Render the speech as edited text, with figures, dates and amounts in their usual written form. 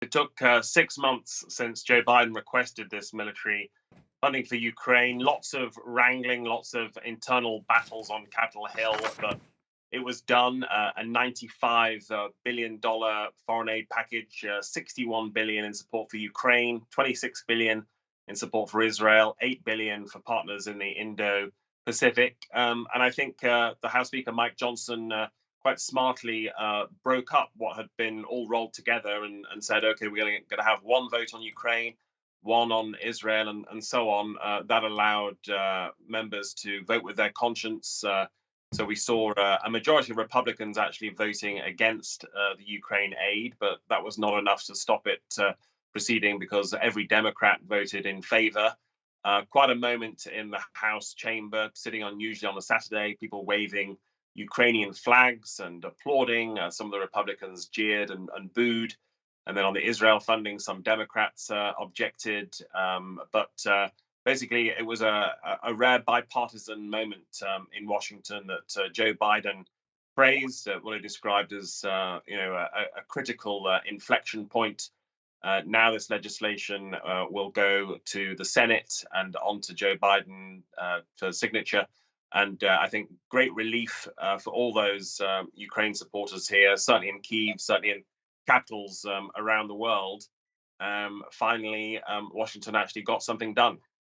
It took 6 months since Joe Biden requested this military funding for Ukraine. Lots of wrangling, lots of internal battles on Capitol Hill, but it was done. A $95 billion foreign aid package, 61 billion in support for Ukraine, 26 billion in support for Israel, 8 billion for partners in the Indo-Pacific. And I think the House Speaker Mike Johnson quite smartly broke up what had been all rolled together and said, okay, we're going to have one vote on Ukraine, one on Israel, and so on. That allowed members to vote with their conscience. So we saw a majority of Republicans actually voting against the Ukraine aid, but that was not enough to stop it proceeding because every Democrat voted in favor. Quite a moment in the House chamber, sitting unusually on a Saturday, people waving Ukrainian flags and applauding. Some of the Republicans jeered and booed. And then on the Israel funding, some Democrats objected. But basically, it was a rare bipartisan moment in Washington that Joe Biden praised, what he described as a critical inflection point. Now this legislation will go to the Senate and on to Joe Biden for signature. And I think great relief for all those Ukraine supporters here, certainly in Kyiv, certainly in capitals around the world. Finally, Washington actually got something done.